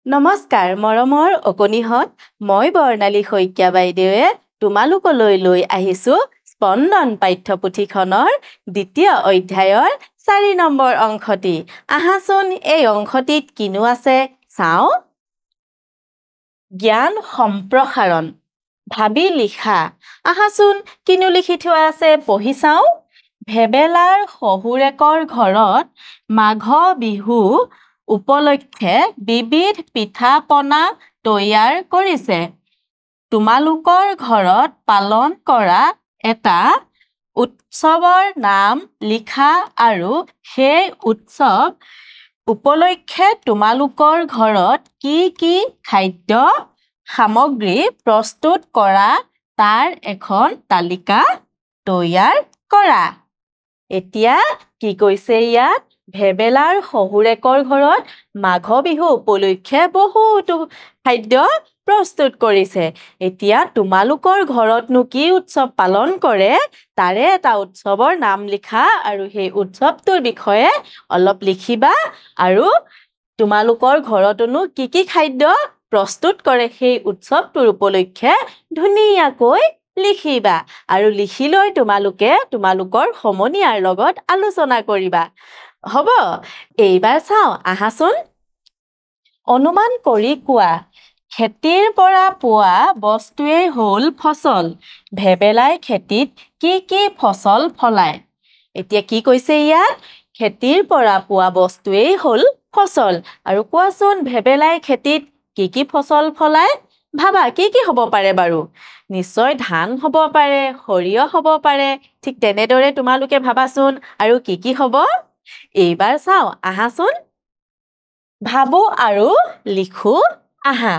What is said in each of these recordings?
নমস্কাৰ মৰমৰ অকণিহঁত মই বৰ্ণালী শইকীয়া বাইদেৱে তোমালোকলৈ লৈ আহিছোঁ স্পন্দন পাঠ্যপুথিখনৰ দ্বিতীয় অধ্যায়ৰ 4 নম্বৰ অংশটি আহাচোন এই অংশটিত কিনো আছে চাওঁ জ্ঞান সম্প্ৰসাৰণ ভাবি লিখা আহাচোন কিনো লিখি থোৱা আছে পঢ়ি চাওঁ ভেবেলাৰ শহুৰেকৰ ঘৰত মাঘ বিহু উপলক্ষে বিবিধ পিঠা পনা তৈয়াৰ কৰিছে তোমালোকৰ ঘৰত পালন কৰা এটা উৎসৱৰ নাম লিখা আৰু সেই উৎসৱ উপলক্ষে তোমালোকৰ ঘৰত কি খাদ্য সামগ্ৰী প্ৰস্তুত কৰা তাৰ এখন তালিকা তৈয়াৰ কৰা এতিয়া কি কৈছে ইয়াত ভেবেলাৰ শহুৰেকৰ ঘৰত মাঘ বিহু উপলক্ষে বহুতো খাদ্য প্ৰস্তুত কৰিছে এতিয়া তোমালোকৰ ঘৰতনো কি উৎসৱ পালন কৰে তাৰে এটা উৎসৱৰ নাম লিখা আৰু সেই উৎসৱটোৰ বিষয়ে অলপ লিখিবা আৰু তোমালোকৰ ঘৰতনো কি খাদ্য প্ৰস্তুত কৰে সেই উৎসৱটোৰ উপলক্ষে ধুনীয়াকৈ লিখিবা আৰু লিখি লৈ তোমালোকে তোমালোকৰ সমনীয়াৰ লগত আলোচনা কৰিবা হ'ব এইবাৰ চাওঁ আহাচোন অনুমান কৰি কোৱা খেতিৰ পৰা পোৱা বস্তুৱেই হ'ল ফচল ভেবেলাই খেতিত কি ফচল ফলায় এতিয়া কি কৈছে ইয়াত খেতিৰ পৰা পোৱা বস্তুৱেই হ'ল ফচল আৰু কোৱাচোন ভেবেলাই খেতিত কি ফচল ফলায় ভাবা কি হ'ব পাৰে বাৰু নিশ্চয় ধান হ'ব পাৰে সৰিয়হ হ'ব পাৰে ঠিক তেনেদৰে তোমালোকে ভাবাচোন আৰু কি হ'ব এইবাৰ চাওঁ আহাচোন ভাবো আৰু লিখো আহা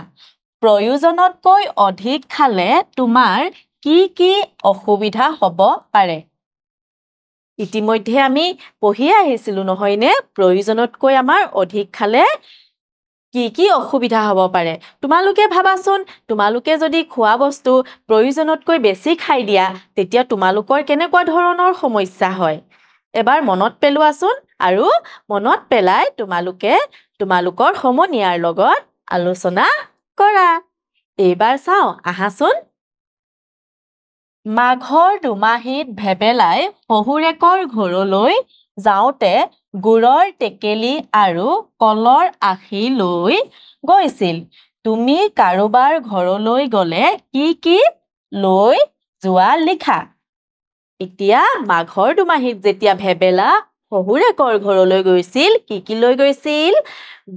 প্ৰয়োজনতকৈ অধিক খালে তোমাৰ কি অসুবিধা হ'ব পাৰে ইতিমধ্যে আমি পঢ়ি আহিছিলো নহয়নে প্ৰয়োজনতকৈ আমাৰ অধিক খালে কি অসুবিধা হ'ব পাৰে তোমালোকে ভাবাচোন তোমালোকে যদি খোৱা বস্তু প্ৰয়োজনতকৈ বেছি খাই দিয়া তেতিয়া তোমালোকৰ কেনেকুৱা ধৰণৰ সমস্যা হয় এবাৰ মনত পেলোৱাচোন আৰু মনত পেলাই তোমালোকে তোমালোকৰ সমনীয়াৰ লগত আলোচনা কৰা এইবাৰ চাওঁ আহাচোন মাঘৰ দুমাহীত ভেবেলাই শহুৰেকৰ ঘৰলৈ যাওঁতে গুড়ৰ টেকেলি আৰু কলৰ আখি লৈ গৈছিল তুমি কাৰোবাৰ ঘৰলৈ গ'লে কি লৈ যোৱা লিখা এতিয়া মাঘৰ দুমাহীত যেতিয়া ভেবেলা শহুৰেকৰ ঘৰলৈ গৈছিল কি লৈ গৈছিল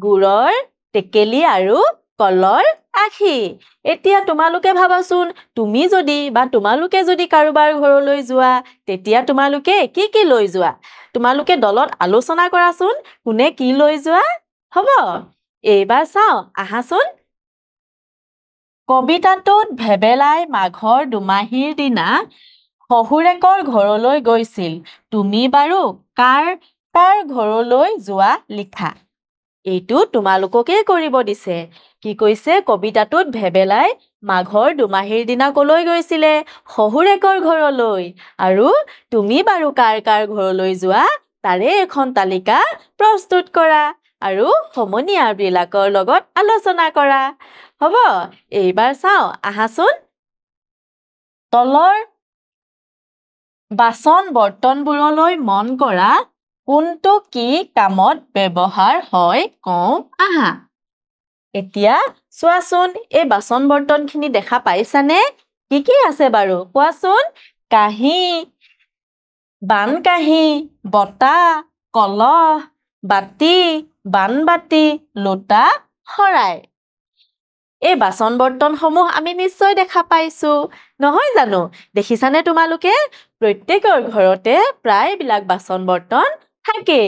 গুড়ৰ টেকেলি আৰু কলৰ আখি এতিয়া তোমালোকে ভাবাচোন তুমি যদি বা তোমালোকে যদি কাৰোবাৰ ঘৰলৈ যোৱা তেতিয়া তোমালোকে কি লৈ যোৱা তোমালোকে দলত আলোচনা কৰাচোন কোনে কি লৈ যোৱা হ'ব এইবাৰ চাওঁ আহাচোন কবিতাটোত ভেবেলাই মাঘৰ দুমাহীৰ দিনা শহুৰেকৰ ঘৰলৈ গৈছিল তুমি বাৰু কাৰ ঘৰলৈ যোৱা লিখা এইটো তোমালোককে কৰিব দিছে কি কৈছে কবিতাটোত ভেবেলাই মাঘৰ দুমাহীৰ দিনা কলৈ গৈছিলে শহুৰেকৰ ঘৰলৈ আৰু তুমি বাৰু কাৰ ঘৰলৈ যোৱা তাৰে এখন তালিকা প্ৰস্তুত কৰা আৰু সমনীয়াৰ বিলাকৰ লগত আলোচনা কৰা হ'ব এইবাৰ চাওঁ আহাচোন তলৰ বাচন বৰ্তনবোৰলৈ মন কৰা কোনটো কি কামত ব্যৱহাৰ হয় কওঁ আহা এতিয়া চোৱাচোন এই বাচন বৰ্তনখিনি দেখা পাইছানে কি আছে বাৰু কোৱাচোন কাঁহী বানকাঁহী বটা কলহ বাতি বানবাতি লোটা শৰাই এই বাচন বৰ্তনসমূহ আমি নিশ্চয় দেখা পাইছো নহয় জানো দেখিছানে তোমালোকে প্ৰত্যেকৰ ঘৰতে প্ৰায়বিলাক বাচন বৰ্তন থাকে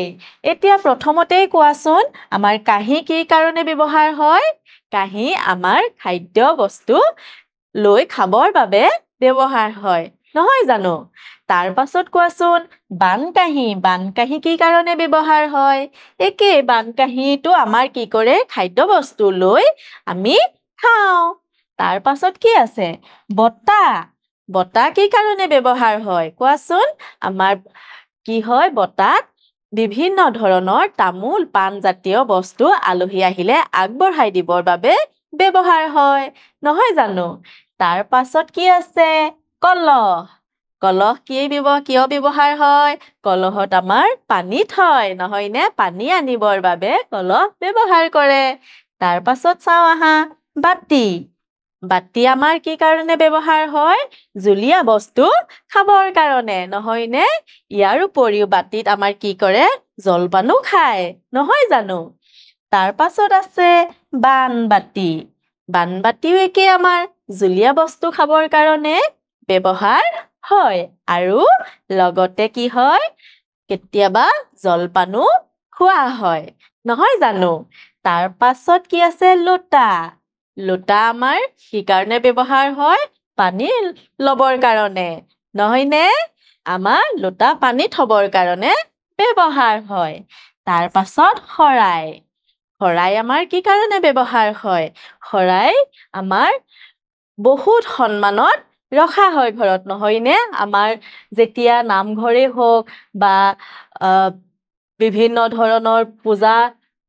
এতিয়া প্ৰথমতেই কোৱাচোন আমাৰ কাঁহী কি কাৰণে ব্যৱহাৰ হয় কাঁহী আমাৰ খাদ্য বস্তু লৈ খাবৰ বাবে ব্যৱহাৰ হয় নহয় জানো তাৰ পাছত কোৱাচোন বানকাঁহী কি কাৰণে ব্যৱহাৰ হয় একে বানকাঁহীটো আমাৰ কি কৰে খাদ্য বস্তু লৈ আমি খাওঁ তাৰ পাছত কি আছে বটা কি কাৰণে ব্যৱহাৰ হয় কোৱাচোন আমাৰ কি হয় বটাত বিভিন্ন ধৰণৰ তামোল পাণ জাতীয় বস্তু আলহী আহিলে আগবঢ়াই দিবৰ বাবে ব্যৱহাৰ হয় নহয় জানো তাৰ পাছত কি আছে কলহ কলহ কিয় ব্যৱহাৰ হয় কলহত আমাৰ পানী থয় নহয়নে পানী আনিবৰ বাবে কলহ ব্যৱহাৰ কৰে তাৰ পাছত চাও আহা বাটি বাটি আমাৰ কি কাৰণে ব্যৱহাৰ হয় জুলীয়া বস্তু খাবৰ কাৰণে নহয়নে ইয়াৰ উপৰিও বাটিত আমাৰ কি কৰে জলপানো খায় নহয় জানো তাৰ পাছত আছে বানবাটিও একে আমাৰ জুলীয়া বস্তু খাবৰ কাৰণে ব্যৱহাৰ হয় আৰু লগতে কি হয় কেতিয়াবা জলপানো খোৱা হয় নহয় জানো তাৰ পাছত কি আছে লোটা আমাৰ কি কাৰণে ব্যৱহাৰ হয় পানী লবৰ কাৰণে নহয়নে আমাৰ লোটা পানী থবৰ কাৰণে ব্যৱহাৰ হয় তাৰ পাছত শৰাই আমাৰ কি কাৰণে ব্যৱহাৰ হয় শৰাই আমাৰ বহুত সন্মানত ৰখা হয় ঘৰত নহয়নে আমাৰ যেতিয়া নামঘৰে হওক বা বিভিন্ন ধৰণৰ পূজা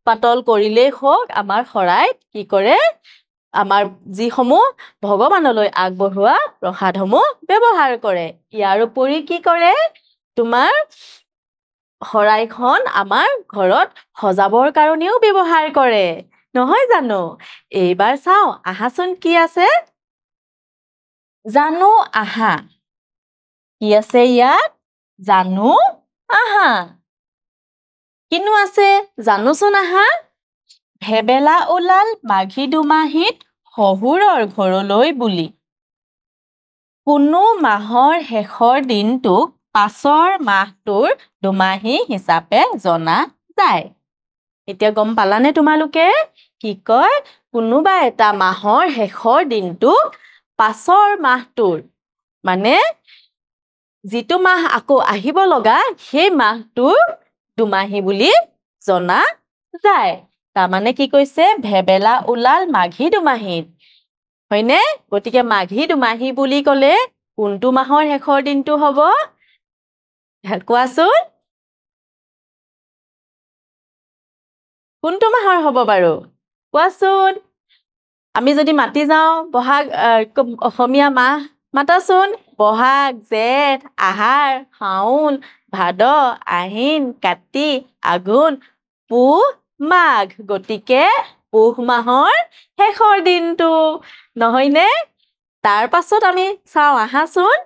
পাতল কৰিলেই হওক আমাৰ শৰাইত কি কৰে আমাৰ যিসমূহ ভগৱানলৈ আগবঢ়োৱা প্ৰসাদসমূহ ব্যৱহাৰ কৰে ইয়াৰ উপৰি কি কৰে তোমাৰ শৰাইখন আমাৰ ঘৰত সজাবৰ কাৰণেও ব্যৱহাৰ কৰে নহয় জানো এইবাৰ চাও আহাচোন কি আছে জানো আহা কি আছে ইয়াত জানো আহা কিনো আছে জানোচোন আহা ভেবেলা ওলাল মাঘী দুমাহীত শহুৰৰ ঘৰলৈ বুলি কোনো মাহৰ শেষৰ দিনটোক পাছৰ মাহটোৰ দুমাহী হিচাপে জনা যায় এতিয়া গম পালানে তোমালোকে কি কয় কোনোবা এটা মাহৰ শেষৰ দিনটোক পাছৰ মাহটোৰ মানে যিটো মাহ আকৌ আহিব লগা সেই মাহটোৰ দুমাহী বুলি জনা যায় তাৰমানে কি কৈছে ভেবেলা ওলাল মাঘী দুমাহীত হয়নে গতিকে মাঘী দুমাহী বুলি ক'লে কোনটো মাহৰ শেষৰ দিনটো হ'ব কোৱাচোন কোনটো মাহৰ হ'ব বাৰু কোৱাচোন আমি যদি মাতি যাওঁ বহাগ অসমীয়া মাহ মাতাচোন বহাগ জেঠ আহাৰ শাওণ ভাদ আহিন কাতি আঘোণ পুহ মাঘ গতিকে পুহ মাহৰ শেষৰ দিনটো নহয়নে তাৰ পাছত আমি চাওঁ আহাচোন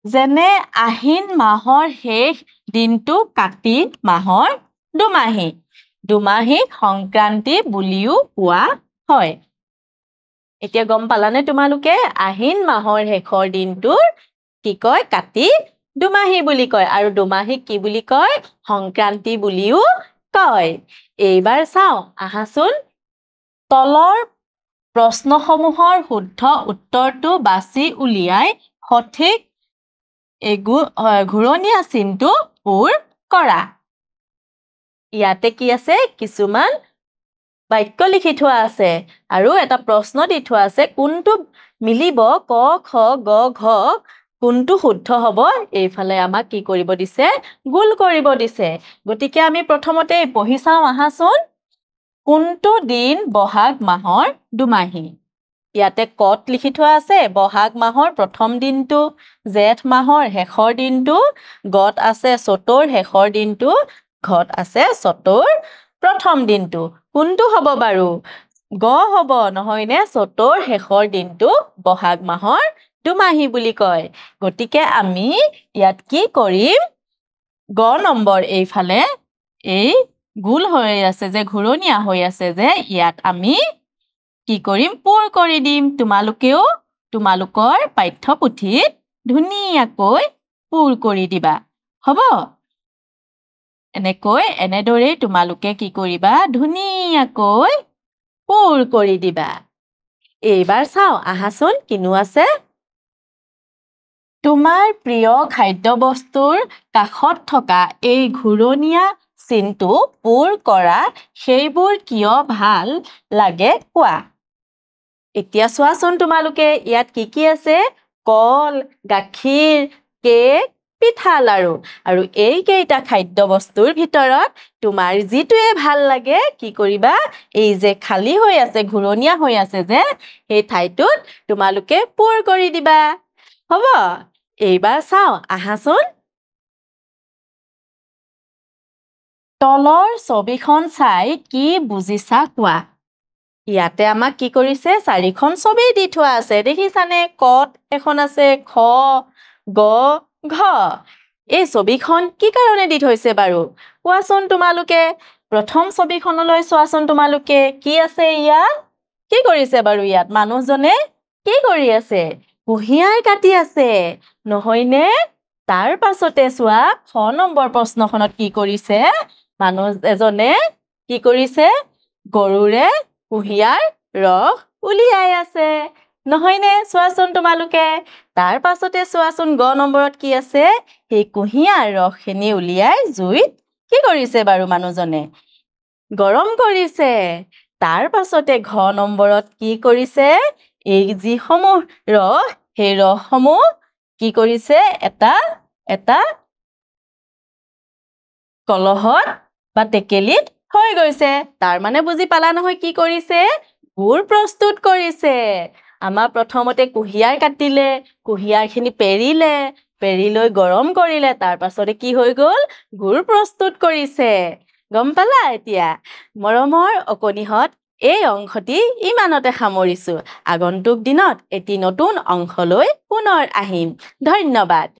যেনে আহিন মাহৰ শেষ দিনটো কাতি মাহৰ দুমাহীক সংক্ৰান্তি বুলিও কোৱা হয় এতিয়া গম পালানে তোমালোকে আহিন মাহৰ শেষৰ দিনটোৰ কি কয় কাতি দুমাহী বুলি কয় আৰু দুমাহীক কি বুলি কয় সংক্ৰান্তি বুলিও কয় এইবাৰ চাওঁ আহাচোন তলৰ প্ৰশ্নসমূহৰ শুদ্ধ উত্তৰটো বাছি উলিয়াই সঠিক ঘূৰণীয়া চিনটো পূৰ কৰা ইয়াতে কি আছে কিছুমান বাক্য লিখি থোৱা আছে আৰু এটা প্ৰশ্ন দি থোৱা আছে কোনটো মিলিব ক খ গ ঘ কোনটো শুদ্ধ হ'ব এইফালে আমাক কি কৰিব দিছে গুল কৰিব দিছে গতিকে আমি প্ৰথমতে পঢ়ি চাওঁ আহাচোন কোনটো দিন বহাগ মাহৰ দুমাহী ইয়াতে কত লিখি থোৱা আছে বহাগ মাহৰ প্ৰথম দিনটো জেঠ মাহৰ শেষৰ দিনটো গত আছে চতৰ শেষৰ দিনটো ঘত আছে চতৰ প্ৰথম দিনটো কোনটো হ'ব বাৰু গ হ'ব নহয়নে চতৰ শেষৰ দিনটো বহাগ মাহৰ দুমাহী বুলি কয় গতিকে আমি ইয়াত কি কৰিম গ নম্বৰ এইফালে এই গুল হৈ আছে যে ঘূৰণীয়া হৈ আছে যে ইয়াত আমি কি কৰিম পূৰ কৰি দিম তোমালোকেও তোমালোকৰ পাঠ্যপুথিত ধুনীয়াকৈ পূৰ কৰি দিবা হ'ব এনেদৰে তোমালোকে কি কৰিবা ধুনীয়াকৈ পূৰ কৰি দিবা এইবাৰ চাওঁ আহাচোন কিনো আছে তোমাৰ প্ৰিয় খাদ্যবস্তুৰ কাষত থকা এই ঘূৰণীয়া চিনটো পূৰ কৰা সেইবোৰ কিয় ভাল লাগে কোৱা এতিয়া চোৱাচোন তোমালোকে ইয়াত কি আছে কল গাখীৰ কেক পিঠা লাৰু আৰু এইকেইটা খাদ্য বস্তুৰ ভিতৰত তোমাৰ যিটোৱে ভাল লাগে কি কৰিবা এই যে খালী হৈ আছে ঘূৰণীয়া হৈ আছে যে সেই ঠাইটোত তোমালোকে পূৰ কৰি দিবা হ'ব এইবাৰ চাও আহাচোন তলৰ ছবিখন চাই কি বুজিছা কোৱা ইয়াতে আমাক কি কৰিছে চাৰিখন ছবি দি থোৱা আছে দেখিছানে কত এখন আছে খ গ ঘ এই ছবিখন কি কাৰণে দি থৈছে বাৰু কোৱাচোন তোমালোকে প্ৰথম ছবিখনলৈ চোৱাচোন তোমালোকে কি আছে ইয়াত কি কৰিছে বাৰু ইয়াত মানুহজনে কি কৰি আছে কুঁহিয়াৰ কাটি আছে নহয়নে তাৰ পাছতে চোৱা খ নম্বৰ প্ৰশ্নখনত কি কৰিছে মানুহ এজনে কি কৰিছে গৰুৰে কুঁহিয়াৰ ৰস উলিয়াই আছে নহয়নে চোৱাচোন তোমালোকে তাৰ পাছতে চোৱাচোন গ নম্বৰত কি আছে সেই কুঁহিয়াৰ ৰসখিনি উলিয়াই জুইত কি কৰিছে বাৰু মানুহজনে গৰম কৰিছে তাৰ পাছতে ঘ নম্বৰত কি কৰিছে এই যিসমূহ ৰস সেই ৰসসমূহ কি কৰিছে এটা কলহত বা টেকেলিত হৈ গৈছে তাৰ মানে বুজি পালা নহয় কি কৰিছে গুৰ প্ৰস্তুত কৰিছে আমাৰ প্ৰথমতে কুঁহিয়াৰ কাটিলে কুঁহিয়াৰখিনি পেৰি লৈ গৰম কৰিলে তাৰ পাছতে কি হৈ গ'ল গুৰ প্ৰস্তুত কৰিছে গম পালা এতিয়া মৰমৰ অকণিহঁত এই অংশটি ইমানতে সামৰিছো আগন্তুক দিনত এটি নতুন অংশলৈ পুনৰ আহিম ধন্যবাদ